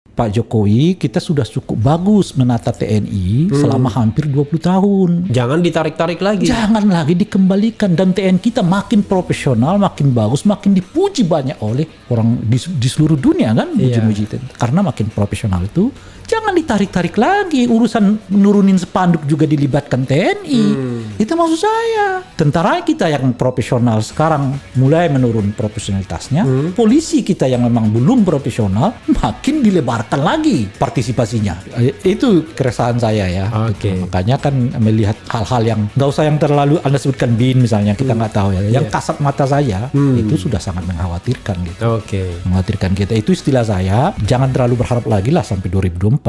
Pak Jokowi, kita sudah cukup bagus menata TNI selama hampir 20 tahun. Jangan ditarik-tarik lagi. Jangan lagi dikembalikan. Dan TNI kita makin profesional, makin bagus, makin dipuji banyak oleh orang di seluruh dunia kan. Muji-muji karena makin profesional itu. Jangan ditarik-tarik lagi. Urusan nurunin spanduk juga dilibatkan TNI. Itu maksud saya. Tentara kita yang profesional sekarang mulai menurun profesionalitasnya. Polisi kita yang memang belum profesional makin dilebarkan lagi partisipasinya. Itu keresahan saya ya. Gitu. Makanya kan melihat hal-hal yang nggak usah yang terlalu Anda sebutkan BIN misalnya, kita nggak tahu ya. Yang kasat mata saja itu sudah sangat mengkhawatirkan gitu. Mengkhawatirkan kita. Itu istilah saya. Jangan terlalu berharap lagi lah sampai 2024.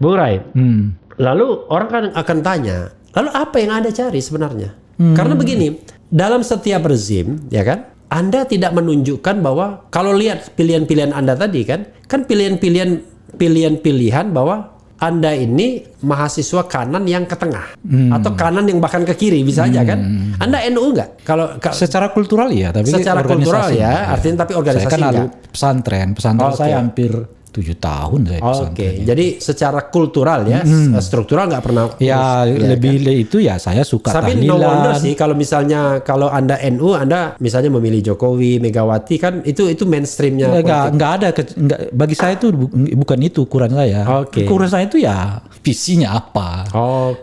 Bung Rai, lalu orang kan akan tanya, lalu apa yang Anda cari sebenarnya? Karena begini, dalam setiap rezim, ya kan, Anda tidak menunjukkan bahwa kalau lihat pilihan-pilihan Anda tadi kan pilihan-pilihan bahwa Anda ini mahasiswa kanan yang ke tengah atau kanan yang bahkan ke kiri bisa aja kan? Anda NU nggak? Kalau secara kultural ya, tapi secara kultural ya, artinya tapi organisasi saya kan enggak. Pesantren saya hampir 7 tahun saya pesantren. Jadi secara kultural ya, struktural nggak pernah. Ya lebih itu ya saya suka tapi tahlilan. no wonder sih kalau misalnya kalau Anda NU, Anda misalnya memilih Jokowi, Megawati kan itu mainstreamnya. Nggak ada. Bagi saya itu bukan itu ukuran saya. Ukuran saya itu ya visinya apa.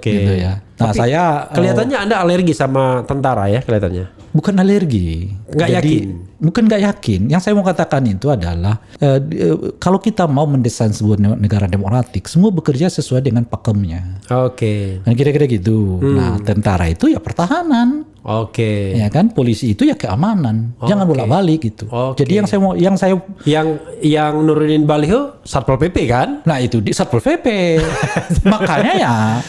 Gitu ya. Nah, tapi saya kelihatannya Anda alergi sama tentara ya kelihatannya. Bukan alergi. Nggak yakin. Bukan nggak yakin. Yang saya mau katakan itu adalah kalau kita mau mendesain sebuah negara demokratik, semua bekerja sesuai dengan pakemnya. Dan kira-kira gitu. Nah, tentara itu ya pertahanan. Ya kan, polisi itu ya keamanan. Jangan bolak-balik gitu. Jadi yang nurunin baliho Satpol PP kan? Nah, itu di Satpol PP. Makanya ya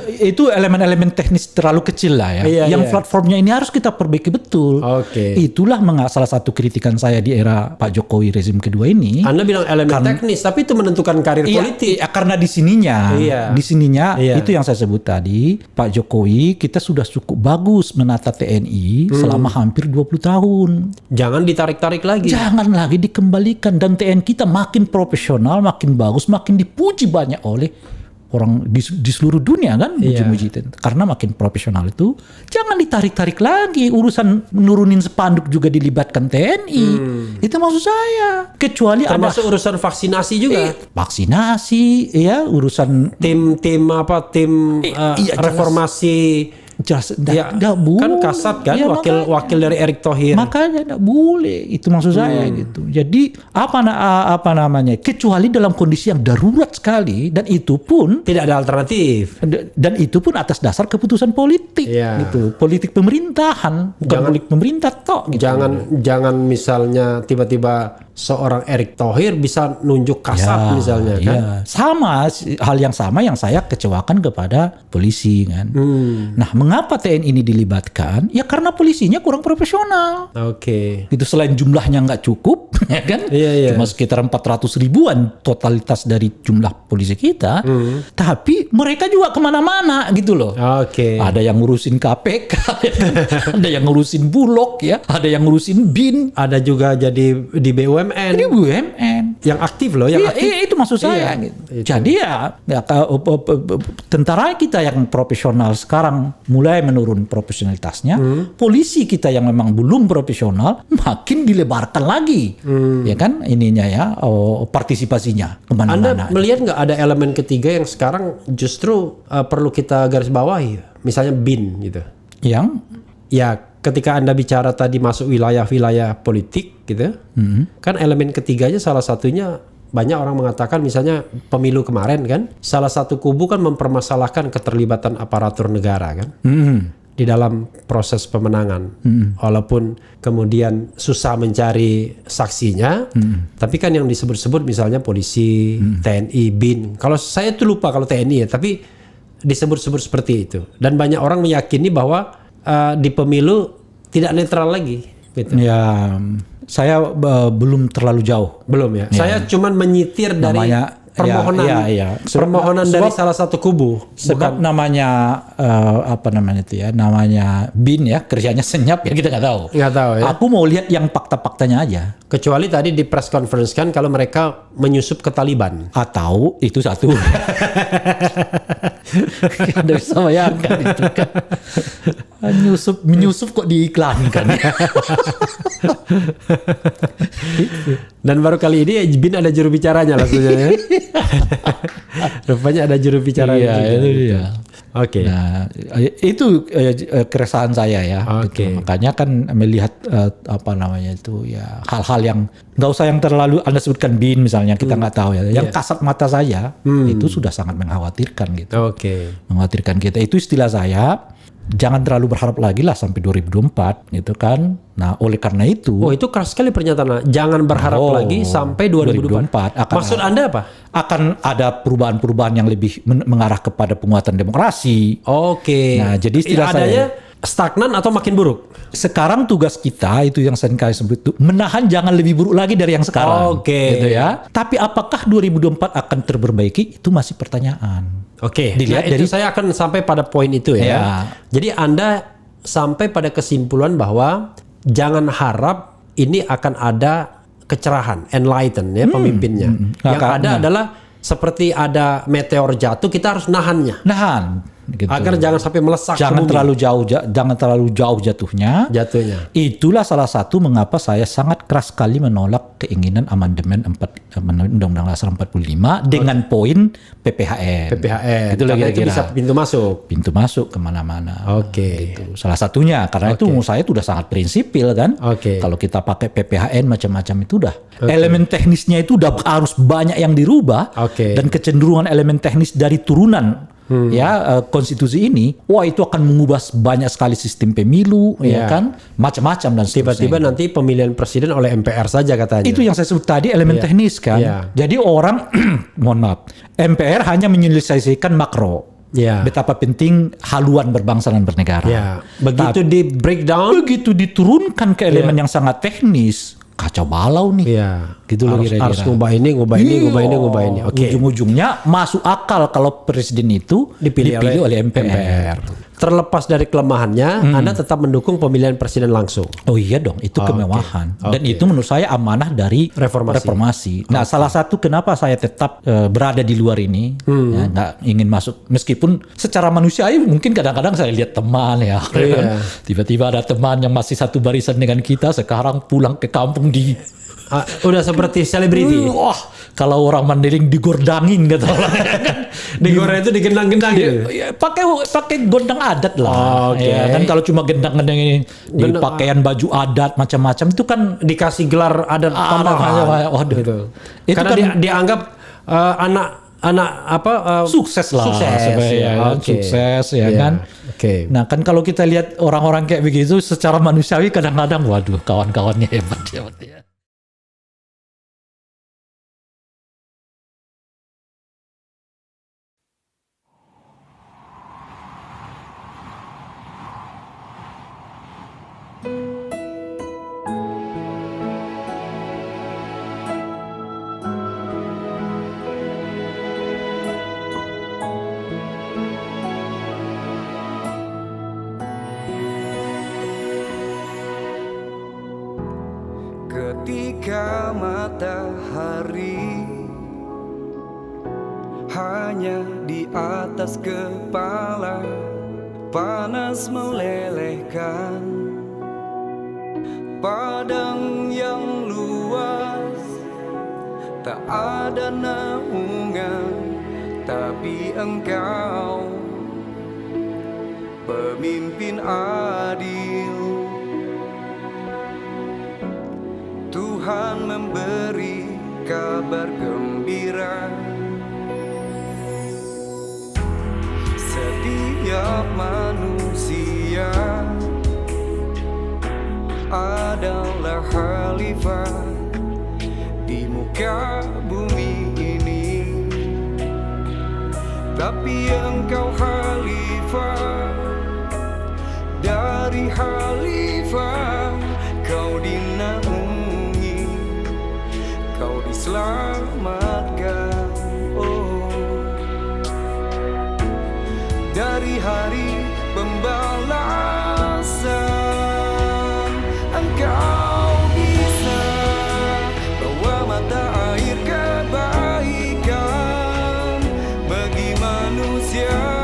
itu elemen-elemen teknis terlalu kecil lah ya. Platformnya ini harus kita perbaiki betul. Itulah salah satu kritikan saya di era Pak Jokowi rezim kedua ini. Anda bilang elemen teknis, tapi itu menentukan karir politik. Karena di sininya itu yang saya sebut tadi, Pak Jokowi kita sudah cukup bagus menata TNI selama hampir 20 tahun. Jangan ditarik-tarik lagi. Jangan lagi dikembalikan. Dan TNI kita makin profesional, makin bagus, makin dipuji banyak oleh orang di seluruh dunia kan, muji-muji karena makin profesional itu. Jangan ditarik-tarik lagi. Urusan nurunin spanduk juga dilibatkan TNI. Itu maksud saya. Kecuali termasuk urusan vaksinasi juga. Vaksinasi ya, urusan tim reformasi. Jelas, kan Kasat kan, wakil dari Erick Thohir. Makanya tidak boleh, itu maksud saya gitu. Jadi apa namanya? Kecuali dalam kondisi yang darurat sekali, dan itu pun tidak ada alternatif. Dan itu pun atas dasar keputusan politik, gitu. Politik pemerintahan, bukan politik pemerintah tok. Gitu. Jangan misalnya tiba-tiba seorang Erick Thohir bisa nunjuk Kasat misalnya kan? Sama hal yang sama yang saya kecewakan kepada polisi kan. Nah, mengapa TNI ini dilibatkan? Ya karena polisinya kurang profesional. Itu selain jumlahnya nggak cukup, ya kan? Cuma sekitar 400 ribuan totalitas dari jumlah polisi kita. Tapi mereka juga kemana-mana gitu loh. Ada yang ngurusin KPK, ada yang ngurusin Bulog ya, ada yang ngurusin BIN, ada juga jadi di BUMN. Di BUMN. yang aktif loh, yang aktif. Itu maksud saya. Iya, Gitu. itu. Jadi tentara kita yang profesional sekarang mulai menurun profesionalitasnya. Polisi kita yang memang belum profesional makin dilebarkan lagi, ya kan ininya ya partisipasinya Anda kemana-mana. melihat nggak ada elemen ketiga yang sekarang justru perlu kita garis bawahi, misalnya BIN gitu. Yang Ya, ketika Anda bicara tadi masuk wilayah-wilayah politik gitu, kan elemen ketiganya salah satunya banyak orang mengatakan misalnya pemilu kemarin kan, salah satu kubu kan mempermasalahkan keterlibatan aparatur negara kan di dalam proses pemenangan, walaupun kemudian susah mencari saksinya, tapi kan yang disebut-sebut misalnya polisi, TNI, BIN. Kalau saya tuh lupa kalau TNI ya, tapi disebut-sebut seperti itu. Dan banyak orang meyakini bahwa di pemilu tidak netral lagi gitu. ya saya belum terlalu jauh. Belum ya. Saya cuman menyitir dari Namanya permohonan permohonan dari salah satu kubu. Sebab namanya apa namanya itu ya, namanya BIN ya, kerjanya senyap ya, kita nggak tahu. Nggak tahu ya. Aku mau lihat yang fakta-faktanya aja. Kecuali tadi di press conference kan kalau mereka menyusup ke Taliban. Atau itu satu. Anda bisa bayangkan itu kan. Menyusup kok diiklankan. Dan baru kali ini BIN ada juru bicaranya langsungnya ya. Rupanya ada juru bicaranya. Iya, juga. itu dia. Oke. Nah, itu keresahan saya ya. Oke. Gitu. Makanya kan melihat apa namanya itu ya, hal-hal yang nggak usah yang terlalu Anda sebutkan BIN misalnya, kita nggak tahu ya. Yang kasat mata saya itu sudah sangat mengkhawatirkan gitu. Oke. Mengkhawatirkan kita. Itu istilah saya. Jangan terlalu berharap lagi lah sampai 2024 gitu kan. Nah, oleh karena itu. Oh, itu keras sekali pernyataan. Jangan berharap lagi sampai 2024. Maksud Anda apa? Akan ada perubahan-perubahan yang lebih mengarah kepada penguatan demokrasi. Oke. Nah, jadi istilah adanya stagnan atau makin buruk? Sekarang tugas kita itu yang saya sebut itu menahan jangan lebih buruk lagi dari yang sekarang. Oke. Gitu ya. Tapi apakah 2024 akan terperbaiki? Itu masih pertanyaan. Oke. Dilihat Nah, dari itu saya akan sampai pada poin itu ya. Ya. Jadi Anda sampai pada kesimpulan bahwa jangan harap ini akan ada kecerahan, enlighten ya pemimpinnya. Yang ada adalah seperti ada meteor jatuh, kita harus nahannya. Nahan. Gitu. Agar jangan sampai melesak jangan ke bumi. jangan terlalu jauh jatuhnya. Itulah salah satu mengapa saya sangat keras sekali menolak keinginan amandemen Undang-Undang Dasar 45 dengan poin PPHN. Itu kira-kira. itu bisa pintu masuk. Pintu masuk kemana-mana. Oke. Gitu. Salah satunya karena itu menurut saya itu udah sangat prinsipil kan. Kalau kita pakai PPHN macam-macam itu udah elemen teknisnya itu udah harus banyak yang dirubah. Dan kecenderungan elemen teknis dari turunan konstitusi ini, wah itu akan mengubah banyak sekali sistem pemilu, ya kan, macam-macam dan tiba-tiba nanti pemilihan presiden oleh MPR saja katanya. Itu yang saya sebut tadi elemen teknis kan. Jadi orang, mohon maaf, MPR hanya menyelesaikan makro. Betapa penting haluan berbangsa dan bernegara. Begitu di breakdown, begitu diturunkan ke elemen yang sangat teknis, kacau balau nih. Gitu loh kira-kira. Harus ngubah ini. Oke. Ujung-ujungnya masuk akal kalau presiden itu dipilih oleh MPR. Terlepas dari kelemahannya, Anda tetap mendukung pemilihan presiden langsung. Oh iya dong, itu kemewahan. Dan itu menurut saya amanah dari reformasi. Nah, salah satu kenapa saya tetap berada di luar ini, ya, nggak ingin masuk. Meskipun secara manusiawi mungkin kadang-kadang saya lihat teman ya. Tiba-tiba ada teman yang masih satu barisan dengan kita, sekarang pulang ke kampung di... udah seperti selebriti. Wah, kalau orang Mandailing digordangin gitu orang. Digoreng itu digendang-gendang gitu. Pakai gondang adat lah. Ya, kan kalau cuma gendang-gendang ini di pakaian baju adat macam-macam itu kan dikasih gelar adat tambahan. Waduh. Gitu. Itu karena kan dianggap anak sukses lah. Sukses ya kan. Nah, kan kalau kita lihat orang-orang kayak begitu secara manusiawi kadang-kadang waduh kawan-kawannya hebat ya. Ketika matahari atas kepala panas melelehkan, padang yang luas tak ada naungan, tapi Engkau pemimpin adil. Tuhan memberi kabar gembira, setiap manusia adalah khalifah di muka bumi ini, tapi Engkau khalifah dari khalifah. Kau dinaungi, Kau diselamatkan, oh, dari hari pembalasan. Engkau bisa bawa mata air kebaikan bagi manusia.